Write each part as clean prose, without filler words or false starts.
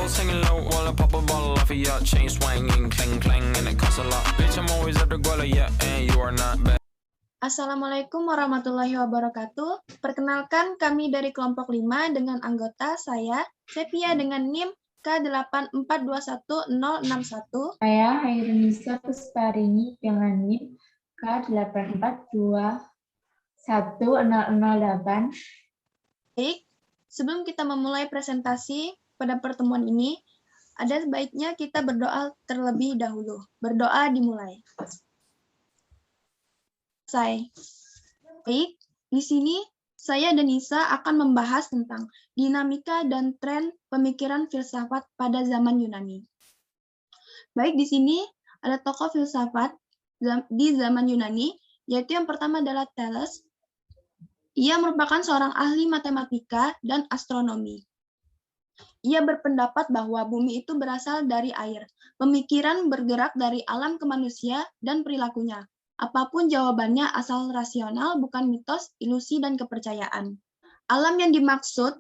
all singing low while I pop a bottle off of your chain swinging, clang clang, and it costs a lot. Bitch, I'm always at the guala, yeah, and you are not bad. Assalamualaikum warahmatullahi wabarakatuh. Perkenalkan, kami dari kelompok 5 dengan anggota saya, Sepia dengan NIM K8421061. Saya Hairunisa Pusparini dengan NIM K8421008. Baik, sebelum kita memulai presentasi pada pertemuan ini, ada sebaiknya kita berdoa terlebih dahulu. Berdoa dimulai. Baik, di sini saya dan Nisa akan membahas tentang dinamika dan tren pemikiran filsafat pada zaman Yunani. Baik, di sini ada tokoh filsafat di zaman Yunani, yaitu yang pertama adalah Thales. Ia merupakan seorang ahli matematika dan astronomi. Ia berpendapat bahwa bumi itu berasal dari air. Pemikiran bergerak dari alam ke manusia dan perilakunya. Apapun jawabannya asal rasional, bukan mitos, ilusi, dan kepercayaan. Alam yang dimaksud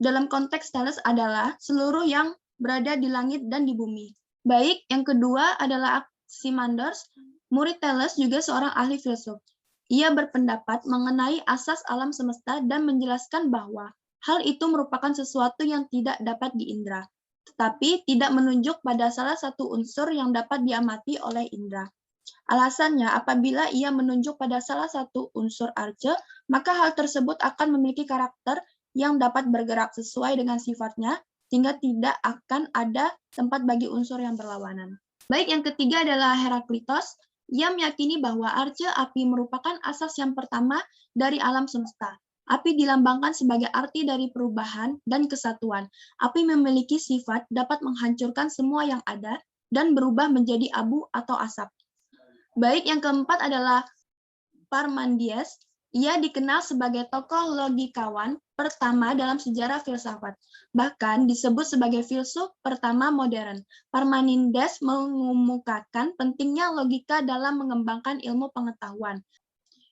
dalam konteks Thales adalah seluruh yang berada di langit dan di bumi. Baik, yang kedua adalah Anaximandros, murid Thales juga seorang ahli filsuf. Ia berpendapat mengenai asas alam semesta dan menjelaskan bahwa hal itu merupakan sesuatu yang tidak dapat diindra, tetapi tidak menunjuk pada salah satu unsur yang dapat diamati oleh indra. Alasannya, apabila ia menunjuk pada salah satu unsur arche, maka hal tersebut akan memiliki karakter yang dapat bergerak sesuai dengan sifatnya, sehingga tidak akan ada tempat bagi unsur yang berlawanan. Baik, yang ketiga adalah Heraklitos. Ia meyakini bahwa arche api merupakan asas yang pertama dari alam semesta. Api dilambangkan sebagai arti dari perubahan dan kesatuan. Api memiliki sifat dapat menghancurkan semua yang ada dan berubah menjadi abu atau asap. Baik, yang keempat adalah Parmenides. Ia dikenal sebagai tokoh logikawan pertama dalam sejarah filsafat. Bahkan disebut sebagai filsuf pertama modern. Parmenides mengemukakan pentingnya logika dalam mengembangkan ilmu pengetahuan.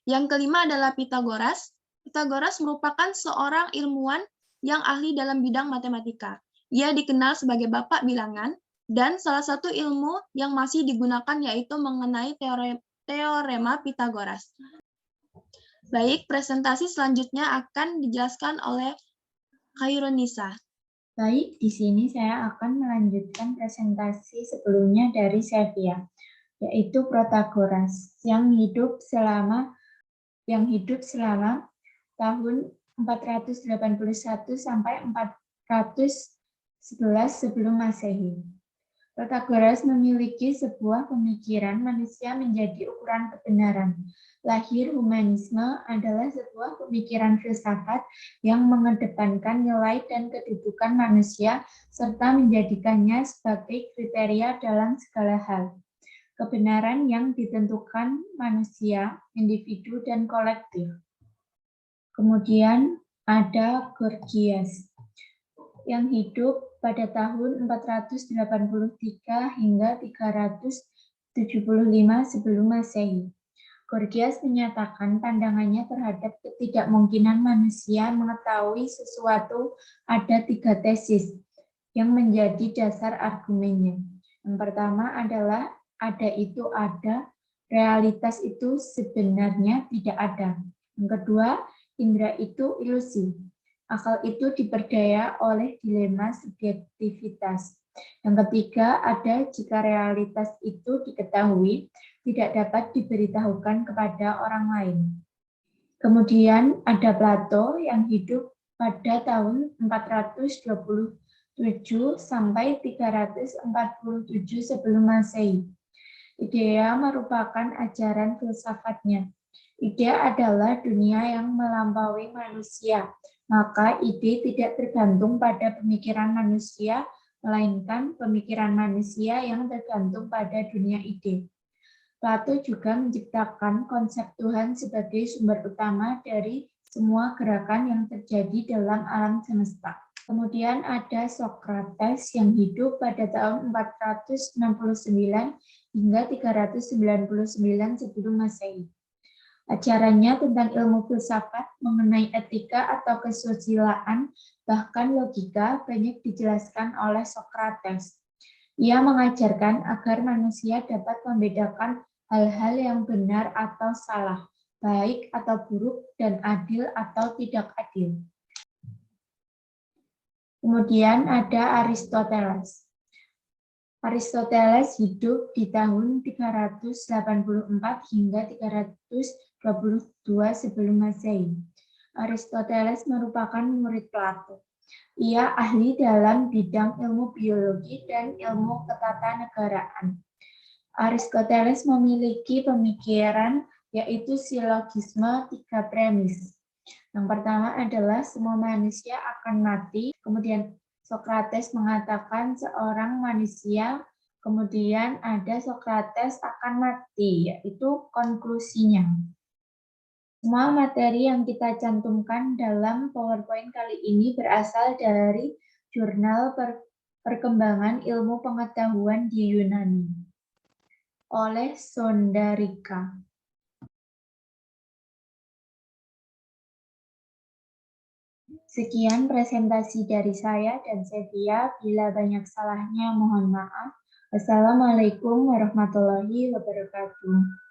Yang kelima adalah Pythagoras. Pythagoras merupakan seorang ilmuwan yang ahli dalam bidang matematika. Ia dikenal sebagai bapak bilangan, dan salah satu ilmu yang masih digunakan yaitu mengenai teorema Pythagoras. Baik, presentasi selanjutnya akan dijelaskan oleh Hairunisa. Baik, di sini saya akan melanjutkan presentasi sebelumnya dari Sepia, yaitu Protagoras yang hidup selama tahun 481 sampai 411 sebelum Masehi. Protagoras memiliki sebuah pemikiran manusia menjadi ukuran kebenaran. Lahir humanisme adalah sebuah pemikiran filsafat yang mengedepankan nilai dan kedudukan manusia serta menjadikannya sebagai kriteria dalam segala hal. Kebenaran yang ditentukan manusia, individu, dan kolektif. Kemudian ada Gorgias yang hidup pada tahun 483 hingga 375 sebelum Masehi. Gorgias menyatakan pandangannya terhadap ketidakmungkinan manusia mengetahui sesuatu. Ada 3 tesis yang menjadi dasar argumennya. Yang pertama adalah ada itu ada, realitas itu sebenarnya tidak ada. Yang kedua, indera itu ilusi. Akal itu diperdaya oleh dilema subjektivitas. Yang ketiga, ada jika realitas itu diketahui, tidak dapat diberitahukan kepada orang lain. Kemudian ada Plato yang hidup pada tahun 427 sampai 347 sebelum Masehi. Idea merupakan ajaran filsafatnya. Ide adalah dunia yang melampaui manusia. Maka ide tidak tergantung pada pemikiran manusia, melainkan pemikiran manusia yang tergantung pada dunia ide. Plato juga menciptakan konsep Tuhan sebagai sumber utama dari semua gerakan yang terjadi dalam alam semesta. Kemudian ada Socrates yang hidup pada tahun 469 hingga 399 sebelum Masehi. Ajarannya tentang ilmu filsafat mengenai etika atau kesusilaan, bahkan logika, banyak dijelaskan oleh Socrates. Ia mengajarkan agar manusia dapat membedakan hal-hal yang benar atau salah, baik atau buruk, dan adil atau tidak adil. Kemudian ada Aristoteles. Aristoteles hidup di tahun 384 hingga 322 sebelum Masehi. Aristoteles merupakan murid Plato. Ia ahli dalam bidang ilmu biologi dan ilmu ketatanegaraan. Aristoteles memiliki pemikiran yaitu silogisme 3 premis. Yang pertama adalah semua manusia akan mati, kemudian Socrates mengatakan seorang manusia, kemudian ada Socrates akan mati, yaitu konklusinya. Semua materi yang kita cantumkan dalam PowerPoint kali ini berasal dari Jurnal Perkembangan Ilmu Pengetahuan di Yunani oleh Sondarika. Sekian presentasi dari saya dan Sevia. Bila banyak salahnya, mohon maaf. Wassalamualaikum warahmatullahi wabarakatuh.